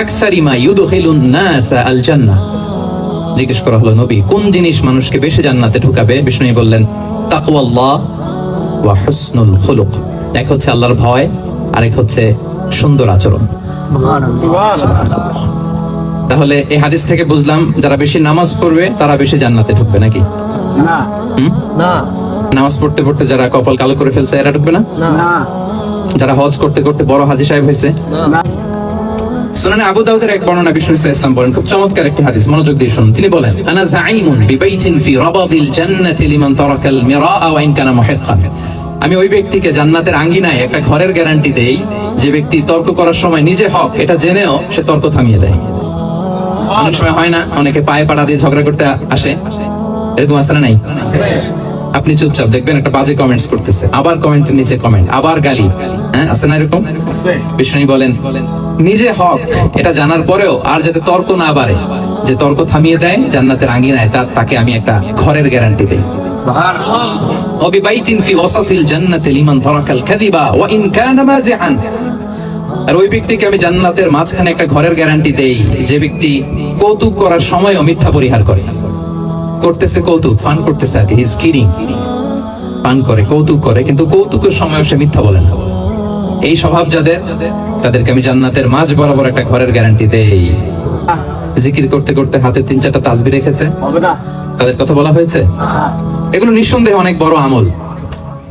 আকসারি মা ইউদখিলুন নাস আল জান্নাহ। জিজ্ঞেস করা হলো, নবী কোন জিনিস মানুষকে বেশি জান্নাতে ঢুকাবে? বিষ্ণু বললেন, তাকওয়াল্লাহ ওয়া হুসনুল খুলুক। এক হচ্ছে আল্লাহর ভয়, আরেক হচ্ছে সুন্দর আচরণ। তাহলে এই হাদিস থেকে বুঝলাম, যারা বেশি নামাজ পড়বে তারা বেশি জান্নাতে ঢুকবে নাকি? না। নামাজ পড়তে পড়তে যারা কপাল কালো করে ফেলছে এরা ঢুকবে না? যারা হজ করতে করতে বড় হাজী সাহেব হয়েছে? সুনানে আবু দাউদের এক বর্ণনা বিষ্ণু ইসলাম বলেন, খুব চমৎকার একটি হাদিস, মনোযোগ দিয়ে শুনুন। তিনি বলেন, আনা যাঈমুন বিবাইতিন ফি রাবাদিল জান্নাতি লিমান তারাকাল মিরাআ ওয়া ইন কানা মুহিক্কান। আমি ওই ব্যক্তিকে জান্নাতের আঙ্গিনায় একটা ঘরের গ্যারান্টি দেই যে ব্যক্তি তর্ক করার সময় নিজে হক এটা জেনেও সে তর্ক থামিয়ে দেয়। অনেক সময় হয় না, অনেকে পায়ে পাড়া দিয়ে ঝগড়া করতে আসে, এরকম আছে না নাই? আপনি চুপচাপ দেখবেন একটা বাজে কমেন্টস করতেছে, আবার কমেন্টের নিচে কমেন্ট, আবার গালি, হ্যাঁ আছে না এরকম? বিষ্ণু বলেন, নিজে হক এটা জানার পরেও আর যাতে তর্ক না বাড়ে, যে তর্ক থামিয়ে দেয় জান্নাতের আঙ্গিনায়, তাকে আমি একটা ঘরের গ্যারান্টি দেই। ওয়াবিবাইতিন ফি ওয়াসাতিল জান্নাতি লিমান তারাকাল কাযিবা ওয়া ইন কানা মাযিআন। আর ওই ব্যক্তিকে আমি জান্নাতের মাঝখানে একটা ঘরের গ্যারান্টি দেই যে ব্যক্তি কৌতুক করার সময়ও মিথ্যা পরিহার করে। করতেছে কৌতুক, ফান করতেছে আর কি, হিজ কিডিং, ফান করে, কৌতুক করে, কিন্তু কৌতুকের সময় সে মিথ্যা বলে না। এই স্বভাব যাদের, তাদেরকে আমি জান্নাতের মাঝ বরাবর একটা ঘরের গ্যারান্টি দেই। জিকির করতে করতে হাতে 3-4টা তাসবিহ রেখেছে, তাদের কথা বলা হয়েছে। এগুলো নিঃসন্দেহে অনেক বড় আমল,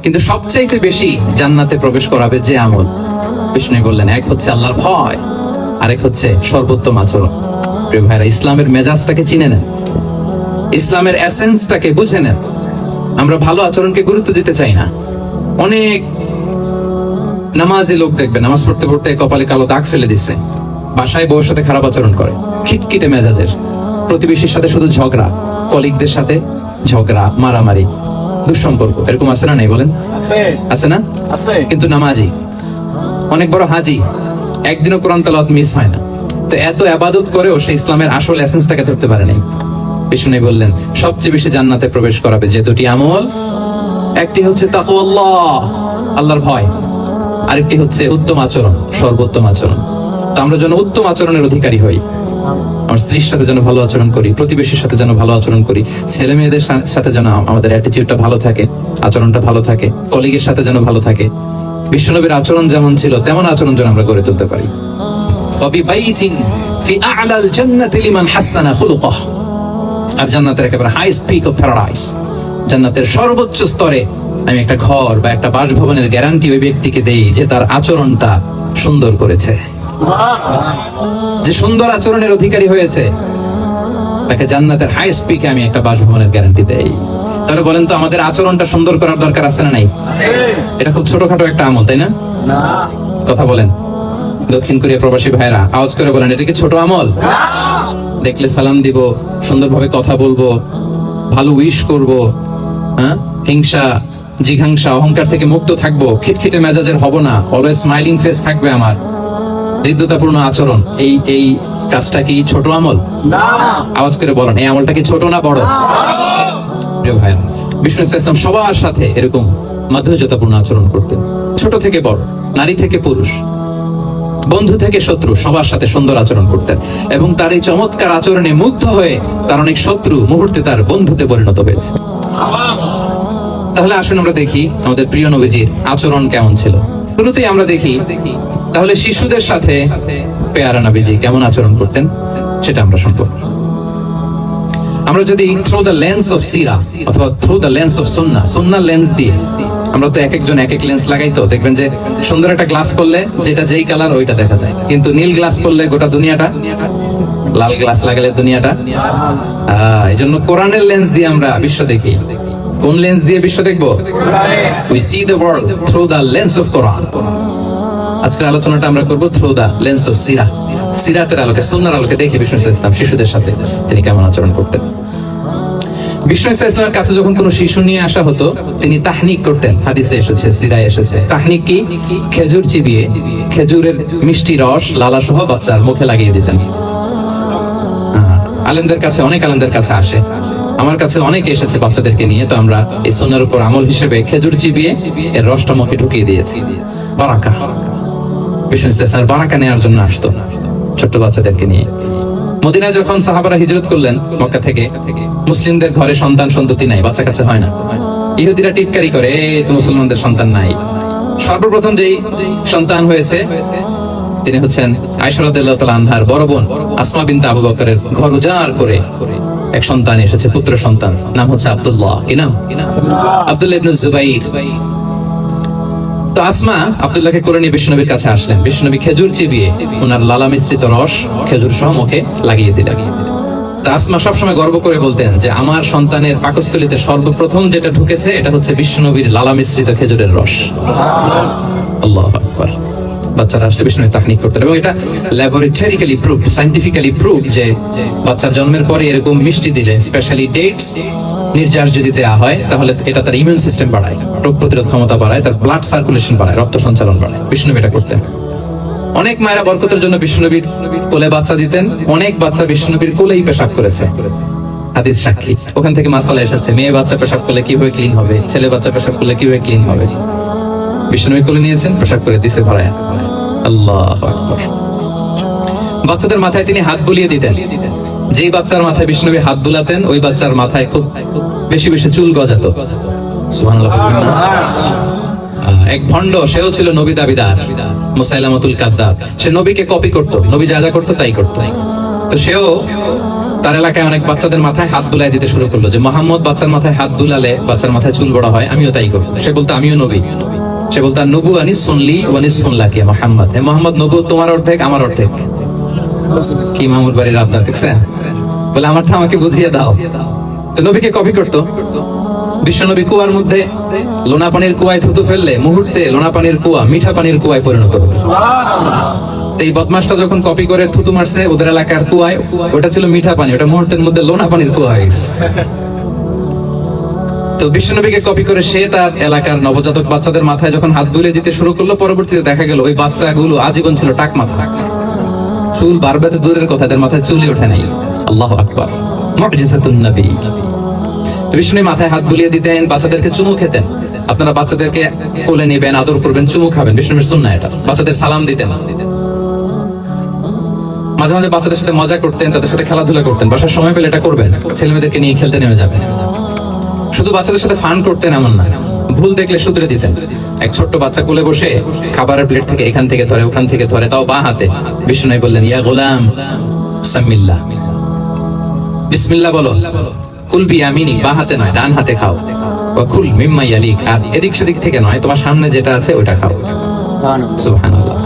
কিন্তু সবচাইতে বেশি জান্নাতে প্রবেশ করাবে যে আমল, বিষ্ণু বললেন, এক হচ্ছে আল্লাহর ভয়, আরেক হচ্ছে সর্বোত্তম আচরণ। প্রিয় ভাইরা, ইসলামের মেজাজটাকে চিনে নেন, ইসলামের এসেন্সটাকে বুঝে নেন। আমরা ভালো আচরণকে গুরুত্ব দিতে চাই না। অনেক নামাজি লোক দেখবে নামাজ পড়তে পড়তে কপালে কালো দাগ ফেলে দিচ্ছে, বাসায় বউয়ের সাথে খারাপ আচরণ করে, খিটখিটে মেজাজের, প্রতিবেশীর সাথে শুধু ঝগড়া, কলিগদের সাথে ঝগড়া, মারামারি, দুঃসম্পর্ক, এরকম আছে না নাই বলেন? আছে না? কিন্তু নামাজি, অনেক বড় হাজি, একদিনও কোরআন তেলাওয়াত মিস হয় না, তো এত ইবাদত করেও সে ইসলামের আসল এসেন্সটাকে ধরতে পারে নাই। বিষ্ণু বললেন, সবচেয়ে বেশি জান্নাতে প্রবেশ করাবে যে দুটি আমল, একটি হচ্ছে তাকওয়াল্লাহ, আল্লাহর ভয়, আরেকটি হচ্ছে উত্তম আচরণ, সর্বোত্তম আচরণ। তো আমরা যেন উত্তম আচরণের অধিকারী হই, আমার স্ত্রীর সাথে যেন ভালো আচরণ করি, প্রতিবেশীর সাথে যেন ভালো আচরণ করি, ছেলে মেয়েদের সাথে যেন আমাদের অ্যাটিটিউডটা ভালো থাকে, আচরণটা ভালো থাকে, কলিগের সাথে যেন ভালো থাকে। বিশ্বনবীর আচরণ যেমন ছিল তেমন আচরণ যেন আমরা গড়ে তুলতে পারি। ওয়াবিবাইতিন ফি আ'লাল জান্নাতি লিমান হাসানা খুলুকাহ। আর জান্নাতের একেবারে হাইস্ট পিক অফ প্যারাডাইস, জান্নাতের সর্বোচ্চ স্তরে আমি একটা ঘর বা একটা বাসভবনের গ্যারান্টি ওই ব্যক্তিকে দেই যে তার আচরণটা সুন্দর করেছে, যে সুন্দর আচরণের অধিকারী হয়েছে, তাকে জান্নাতের হাইস্ট পিকে আমি একটা বাসভবনের গ্যারান্টি দেই। তাহলে বলেন তো, আমাদের আচরণটা সুন্দর করার দরকার আছে না নাই? এটা খুব ছোটখাটো একটা আমল, তাই না? কথা বলেন, দক্ষিণ কোরিয়া প্রবাসী ভাইরা আওয়াজ করে বলেন, এটা কি ছোট আমল? দেখলে সালাম দিব, সুন্দরভাবে কথা বলবো, ভালো উইশ করব, হ্যাঁ, হিংসা জিঘাংসা অহংকার থেকে মুক্ত থাকবো, খিটখিটে মেজাজের হব না, অলওয়েজ স্মাইলিং ফেস থাকবে আমার, হৃদ্যতাপূর্ণ আচরণ। এই কাজটা কি ছোট আমল? আওয়াজ করে বলেন, এই আমলটা কি ছোট না বড়? প্রিয় ভাইরা, বিষ্ণু ইসলাম সবার সাথে এরকম মাধুর্যতাপূর্ণ আচরণ করতেন, ছোট থেকে বড়, নারী থেকে পুরুষ, বন্ধু থেকে শত্রু, সবার সাথে সুন্দর আচরণ করতেন। এবং তার এই চমৎকার আচরণে মুগ্ধ হয়ে তার অনেক শত্রু মুহূর্তে তার বন্ধুতে পরিণত হয়েছে। তাহলে আসুন আমরা দেখি আমাদের প্রিয় নবীজির আচরণ কেমন ছিল। শুরুতেই আমরা দেখি তাহলে শিশুদের সাথে পেয়ারা নবীজি কেমন আচরণ করতেন সেটা আমরা শুনবো। আমরা যদি থ্রু দ্য লেন্স অফ সিরা অথবা through the lens of Sunnah lens দিয়ে, আমরা তো এক একজন এক এক লেন্স লাগাই, তো দেখবেন যে সুন্দর একটা গ্লাস পরলে যেটা যেই কালার ওইটা দেখা যায়, কিন্তু নীল গ্লাস পরলে গোটা দুনিয়াটা, লাল গ্লাস লাগালে দুনিয়াটা। এই জন্য কোরআনের লেন্স দিয়ে আমরা বিশ্ব দেখি। কোন লেন্স দিয়ে বিশ্ব দেখবো? We see the world through the lens of Quran. আজকের আলোচনাটা আমরা করবো থ্রু দ্য লেন্স অফ সিরা, সিরাতের আলোকে, সুন্নাহর আলোকে দেখে বিষ্ণু ইসলাম শিশুদের সাথে তিনি কেমন আচরণ করতেন। বিষ্ণু ইসলামের কাছে যখন কোনো শিশু নিয়ে আসা হতো, তিনি তাহনিক করতেন। হাদিসে এসেছে, সিরায় এসেছে। তাহনিক কি? খেজুর চিবিয়ে খেজুরের মিষ্টি রস লালা সহ বাচ্চার মুখে লাগিয়ে দিতেন। আলেমদের কাছে, অনেক আলেমদের কাছে আসে, আমার কাছে অনেকে এসেছে বাচ্চাদেরকে নিয়ে, তো আমরা এই সুন্নাহর উপর আমল হিসেবে খেজুর চিবিয়ে এর রসটা মুখে ঢুকিয়ে দিয়েছি। বারাকা, বিষ্ণু ইসলাম বারাকা নেওয়ার জন্য আসতো। ছোট্ট বাচ্চাদেরকে নিয়ে। মদিনায় যখন সাহাবারা হিজরত করলেন মক্কা থেকে, মুসলিমদের ঘরে সন্তান সন্ততি নাই, বাচ্চা কাচ্চা হয় না। ইহুদিরা টিটকারি করে, এই তো মুসলমানদের সন্তান নাই। সর্বপ্রথম যেই সন্তান হয়েছে তিনি হচ্ছেন আয়েশা রাদিয়াল্লাহু তাআলা আনহার বড় বোন আসমা বিনতে আবু বকরের ঘর উজাড় করে এক সন্তান এসেছে, পুত্র সন্তান, নাম হচ্ছে আব্দুল্লাহ। কি নাম? আব্দুল্লাহ ইবনে জুবাইর। তো আসমা আব্দুল্লাহকে কোলে নিয়ে বিশ্বনবীর কাছে আসলেন। বিশ্বনবী খেজুর চিবিয়ে ওনার লালা মিশ্রিত রস খেজুর সহ মুখে লাগিয়ে দিলেন। তা আসমা সবসময় গর্ব করে বলতেন যে আমার সন্তানের পাকস্থলীতে সর্বপ্রথম যেটা ঢুকেছে এটা হচ্ছে বিশ্বনবীর লালা মিশ্রিত খেজুরের রস। আল্লাহু আকবার। বাচ্চারা আসলে বিষ্ণু তাহনিক করতেন, এবং এটা ল্যাবরেটরিক্যালি প্রুভ, সায়েন্টিফিক্যালি প্রুভ যে বাচ্চার জন্মের পরে এরকম মিষ্টি দিলে, স্পেশালি ডেটস নির্যাস যদি দেওয়া হয়, তাহলে এটা তার ইমিউন সিস্টেম বাড়ায়, রোগ প্রতিরোধ ক্ষমতা বাড়ায়, তার ব্লাড সার্কুলেশন বাড়ায়, রক্ত সঞ্চালন বাড়ায়। বিষ্ণু এটা করতেন। অনেক মায়েরা বরকতের জন্য বিষ্ণুনবীর কোলে বাচ্চা দিতেন। অনেক বাচ্চা বিষ্ণুনবীর কোলেই পেশাব করেছে, হাদিস সাক্ষী। ওখান থেকে মাসালা এসেছে, মেয়ে বাচ্চা পেশাব করলে কিভাবে ক্লিন হবে, ছেলে বাচ্চা পেশাব করলে কিভাবে ক্লিন হবে। বিষ্ণুনবী কোলে নিয়েছেন, পেশাব করে দিছে ভরায়। আল্লাহু আকবার। বাচ্চাদের মাথায় তিনি হাত বুলিয়ে দিতেন। যেই বাচ্চার মাথায় বিষ্ণুনবী হাত বুলাতেন, ওই বাচ্চার মাথায় খুব বেশি বেশি চুল গজাতো। সুবহানাল্লাহ। এক ভণ্ড, সেও ছিল নবী দাবিদার, মুসাইলামাতুল কাদ্দাব। সে নবীকে কপি করতো, নবী যা যা করতো তাই করতো। তো সেও তার এলাকায় অনেক বাচ্চাদের মাথায় হাত বুলাই দিতে শুরু করলো, যে মোহাম্মদ বাচ্চার মাথায় হাত বুলালে বাচ্চার মাথায় চুল বড় হয়, আমিও তাই করবো। সে বলতো আমিও নবী। সে বলতো নবু আনিস শুনলি ওয়ানিস শুনলাকি মোহাম্মদ, হে মোহাম্মদ, নবু তোমার অর্ধেক আমার অর্ধেক। কি মামুর বাড়ির আবদার দেখছেন? বলে আমারটা আমাকে বুঝিয়ে দাও। তো নবীকে কপি করতো। বিশ্বনবী কুয়ার মধ্যে লোনা পানির কুয়ায় থুতু ফেললে মুহূর্তে লোনা পানির কুয়া মিঠা পানির কুয়ায় পরিণত হতো। এই বদমাসটা যখন কপি করে থুতু মারছে ওদের এলাকার কুয়ায়, ওটা ছিল মিঠা পানি, ওটা মুহূর্তের মধ্যে লোনা পানির কুয়া হয়ে গেছে। তো বিশ্বনবীকে কপি করে সে তার এলাকার নবজাতক বাচ্চাদের মাথায় যখন হাত বুলিয়ে দিতে শুরু করলো, পরবর্তীতে দেখা গেল ওই বাচ্চাগুলো আজীবন ছিল টাক মাথা। চুল বাড়বে তো দূরের কথা, তাদের মাথায় চুলই ওঠে নাই। আল্লাহু আকবার। মুজিজাতুন নবী। বিষ্ণুনবী মাথায় হাত বুলিয়ে দিতেন, বাচ্চাদেরকে চুমু খেতেন। আপনারা বাচ্চাদেরকে কোলে নেবেন, আদর করবেন, চুমু খাবেন, বিষ্ণুনবীর সুন্নাহ এটা। বাচ্চাদের সালাম দিতেন। মাঝে মাঝে বাচ্চাদের সাথে মজা করতেন, তাদের সাথে খেলাধুলা করতেন। বাসার সময় পেলে এটা করবেন, ছেলে মেয়েদেরকে নিয়ে খেলতে নেমে যাবেন। শুধু বাচ্চাদের সাথে ফান করতেন এমন না, ভুল দেখলে শুধরে দিতেন। এক ছোট্ট বাচ্চা কোলে বসে খাবারের প্লেট থেকে এখান থেকে ধরে ওখান থেকে ধরে, তাও বাঁ হাতে। বিষ্ণুনবী বললেন, ইয়া গোলাম সামিল্লাহ, বিসমিল্লাহ বলো। কুল বিয়ামিনি, বাঁ হাতে নয় ডান হাতে খাও। ওয়া কুল মিম্মা ইয়ালিক, আর এদিক সেদিক থেকে নয়, তোমার সামনে যেটা আছে ওটা খাও। সুবহানাল্লাহ।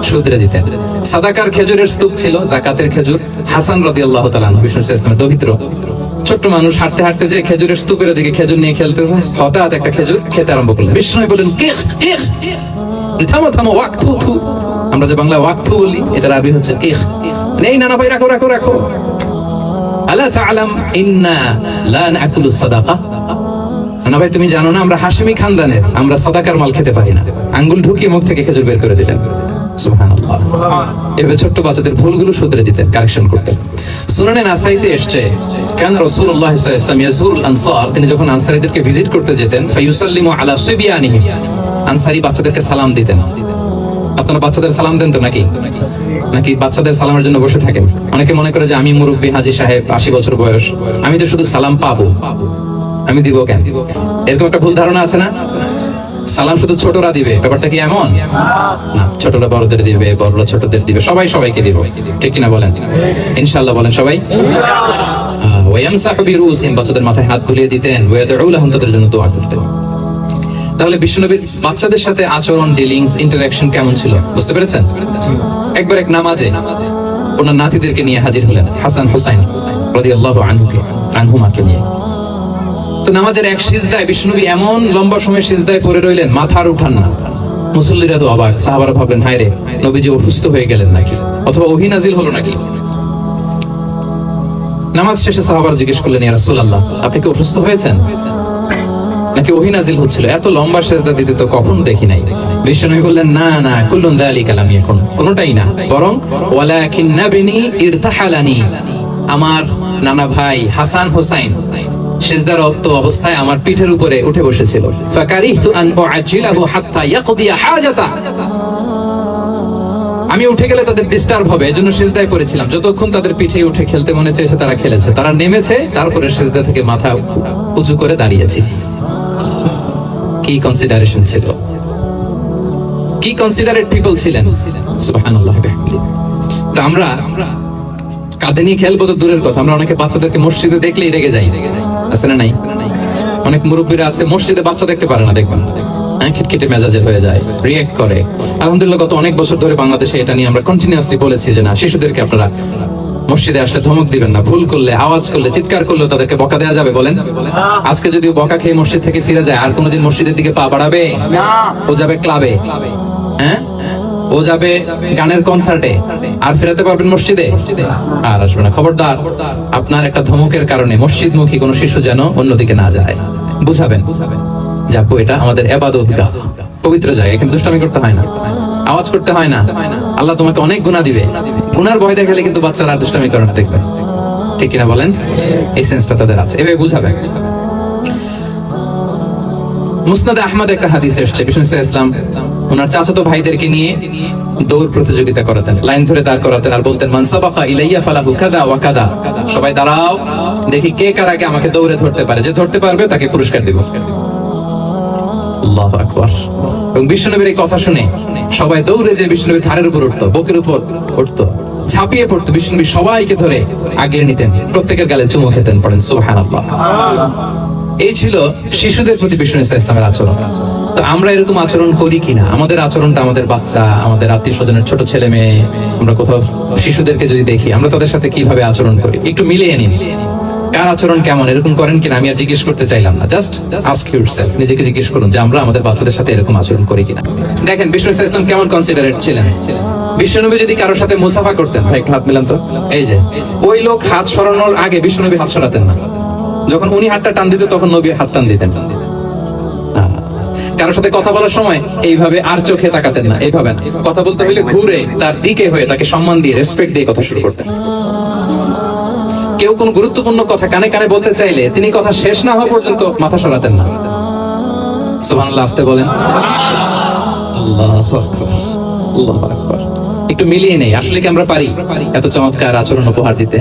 শুধরে দিতেন। সাদাকার খেজুরের স্তূপ ছিল, যাকাতের খেজুর। হাসান রাদিয়াল্লাহু তাআলা আনহু, বিষ্ণু ইসলামের দৌহিত্র, ছোট্ট মানুষ হাঁটতে হাঁটতে যে খেজুরের স্তূপের দিকে খেজুর নিয়ে খেলতেছে, হঠাৎ একটা খেজুর খেতে আরম্ভ করলেন। বিষ্ণু বলেন, থামো থামো, ওয়াক থু থু। আমরা যে বাংলা ওয়াক থু বলি, এটার আরবি হচ্ছে কিখ। নেই না ভাই, রাখো রাখো রাখো। আলা তাআলাম ইন্না লা নাকুলু সাদাকা। না ভাই, তুমি জানো না আমরা হাশিমি খানদানের, আমরা সাদাকার মাল খেতে পারি না। আঙ্গুল ঢুকিয়ে মুখ থেকে খেজুর বের করে দিলেন। সুবহানাল্লাহ। এভাবে ছোট্ট বাচ্চাদের ভুলগুলো শুধরে দিতেন, কারেকশন করতেন। সুনানে নাসাইতে এসেছে, কান রাসূলুল্লাহ সাল্লাল্লাহু আলাইহি ওয়াসাল্লাম ইয়াজুরুল আনসার, তিনি যখন আনসারীদেরকে ভিজিট করতে যেতেন, ফায়ুসাল্লিমু আলা সিবিয়ানিহিম, আনসারী বাচ্চাদেরকে সালাম দিতেন। আপনারা বাচ্চাদের সালাম দেন তো নাকি? নাকি বাচ্চাদের সালামের জন্য বসে থাকেন? অনেকে মনে করে যে আমি মুরব্বী হাজী সাহেব, 80 বছর বয়স, আমি তো শুধু সালাম পাবো, আমি দিব কেন? এরকম একটা ভুল ধারণা আছে না? সালাম শুধু ছোটরা দিবে, ব্যাপারটা কি এমন না? ছোটরা বড়দের দিবে, বড়রা ছোটদের দিবে, সবাই সবাইকে দিবে, ঠিক কিনা বলেন? ইনশাআল্লাহ বলেন সবাই। ওয়ায়ামসাহু বিরুসিহিম, বাচ্চাদের মাথায় হাত বুলিয়ে দিতেন। ওয়ায়াদউ লাহুম, তাদের জন্য দোয়া করতেন। তাহলে বিশ্বনবীর বাচ্চাদের সাথে আচরণ, ডিলিংস, ইন্টারঅ্যাকশন কেমন ছিল বুঝতে পেরেছেন? একবার এক নামাজে ওনার নাতিদেরকে নিয়ে হাজির হলেন, হাসান হুসাইন রাদিয়াল্লাহু আনহুমাকে নিয়ে। তো নামাজের এক সিজদায় বিষ্ণুনবী এমন লম্বা সময় সিজদায় পড়ে রইলেন, মাথার উঠান না। মুসল্লিরা তো অবাক, সাহাবারা ভাবলেন হায় রে, নবীজি অসুস্থ হয়ে গেলেন নাকি, অথবা ওহী নাজিল হলো নাকি। নামাজ শেষে সাহাবারা জিজ্ঞেস করলেন, ইয়া রাসূলুল্লাহ, আপনি কি অসুস্থ হয়েছেন নাকি ওহী নাজিল হচ্ছিল? এত লম্বা সিজদা দিতে তো কখনো দেখি নাই। বিষ্ণুনবী বললেন, না না, কুল্লুন যালিকা লাম ইয়াকুন, কোনটাই না, বরং ওয়ালাকিন নাবনি ইরতাহালানি, আমার নানা ভাই হাসান হুসাইন সিজদারত অবস্থায় আমার পিঠের উপরে উঠে বসেছিল। ফাকারিহতু আন উআজ্জিলাহু হাত্তা ইয়াকদিয়া হাজাতা, আমি উঠে গেলে তাদের ডিস্টার্ব হবে, এজন্য সিজদায় পড়েছিলাম। যতক্ষণ তাদের পিঠে উঠে খেলতে মনে চেয়েছে তারা খেলেছে, তারা নেমেছে, তারপরে সিজদা থেকে মাথা উঁচু করে দাঁড়িয়েছি। কি কনসিডারেশন ছিল, কি কনসিডারেট পিপল ছিলেন, সুবহানাল্লাহ। তা আমরা কাঁধে নিয়ে খেলবো তো দূরের কথা, আমরা অনেকে বাচ্চাদেরকে মসজিদে দেখলেই রেগে যাই, আছে না নাই? অনেক মুরব্বীরা আছে মসজিদে বাচ্চা দেখতে পারে না, দেখবেন খিটখিটে মেজাজের হয়ে যায়, রিয়েক্ট করে। আলহামদুলিল্লাহ গত অনেক বছর ধরে বাংলাদেশে এটা নিয়ে আমরা কন্টিনিউয়াসলি বলেছি যে না, শিশুদেরকে আপনারা মসজিদে আসলে ধমক দিবেন না, ভুল করলে, আওয়াজ করলে, চিৎকার করলেও তাদেরকে বকা দেওয়া যাবে? বলেন। আজকে যদি বকা খেয়ে মসজিদ থেকে ফিরে যায়, আর কোনোদিন মসজিদের দিকে পা বাড়াবে? ও যাবে ক্লাবে, হ্যাঁ, ও যাবে গানের কনসার্টে, আর ফেরাতে পারবেন মসজিদে? আর আসবে না। খবরদার, আপনার একটা ধমকের কারণে মসজিদমুখী কোনো শিশু যেন অন্যদিকে না যায়। বুঝাবেন যে আপু এটা আমাদের ইবাদতগাহ, পবিত্র জায়গা, এখানে দুষ্টামি করতে হয় না, আওয়াজ করতে হয় না, আল্লাহ তোমাকে অনেক গুনাহ দিবে। গুনার ভয় দেখালে কিন্তু বাচ্চারা আর দুষ্টামি করে না, দেখবে, ঠিক কিনা বলেন? এই সেন্সটা তাদের আছে, এভাবে বুঝাবেন। মুসনাদে আহমদ একটা হাদিস এসেছে, বিষ্ণু ইসলাম ওনার চাচাতো ভাইদেরকে নিয়ে দৌড় প্রতিযোগিতা করাতেন, লাইন ধরে দাঁড় করাতেন, আর বলতেন মান সাবাকা ইলাইয়া ফালাহু কাদা ওয়া কাদা, সবাই দাঁড়াও, দেখি কে কার আগে আমাকে দৌড়ে ধরতে পারে, যে ধরতে পারবে তাকে পুরস্কার দিব। আল্লাহু আকবার। এবং বিশ্বনবীর এই কথা শুনে সবাই দৌড়ে যে বিশ্বনবীর ঘাড়ের উপর উঠতো, বুকের উপর উঠতো, ঝাঁপিয়ে পড়তো, বিশ্বনবী সবাইকে ধরে আগলে নিতেন, প্রত্যেকের গালে চুমু খেতেন। পড়েন সুবহানাল্লাহ। এই ছিল শিশুদের প্রতি বিষ্ণু ইসলামের আচরণ। তো আমরা এরকম আচরণ করি কিনা? আমাদের আচরণটা আমাদের বাচ্চা, আমাদের আত্মীয় স্বজনের ছোট ছেলে মেয়ে, আমরা কোথাও শিশুদেরকে যদি দেখি, আমরা তাদের সাথে কিভাবে আচরণ করি একটু মিলিয়ে নিন। কার আচরণ কেমন, এরকম করেন কিনা আমি আর জিজ্ঞেস করতে চাইলাম না, জাস্ট আস্ক ইউরসেলফ, নিজেকে জিজ্ঞেস করুন যে আমরা আমাদের বাচ্চাদের সাথে এরকম আচরণ করি কিনা। দেখেন বিষ্ণু ইসলাম কেমন কনসিডারেট ছিলেন। বিশ্বনবী যদি কারোর সাথে মুসাফা করতেন, ভাই একটু হাত মিলান তো, এই যে ওই লোক হাত সরানোর আগে বিশ্বনবী হাত সরাতেন না, যখন উনি হাতটা টান দিতেন তখন নবী হাত টান দিতেন। কারোর সাথে কথা বলার সময় এইভাবে আর চোখে তাকাতেন না, এইভাবে না, কথা বলতে হইলে ঘুরে তার দিকে হয়ে তাকে সম্মান দিয়ে, রেসপেক্ট দিয়ে কথা শুরু করতেন। কেউ কোন গুরুত্বপূর্ণ কথা কানে কানে বলতে চাইলে তিনি কথা শেষ না হওয়া পর্যন্ত মাথা সরাতেন না। সুবহানাল্লাহ, আস্তে বলেন। আল্লাহু আকবার, আল্লাহু আকবার। একটু মিলিয়ে নেই, আসলে কি আমরা পারি এত চমৎকার আচরণ উপহার দিতে?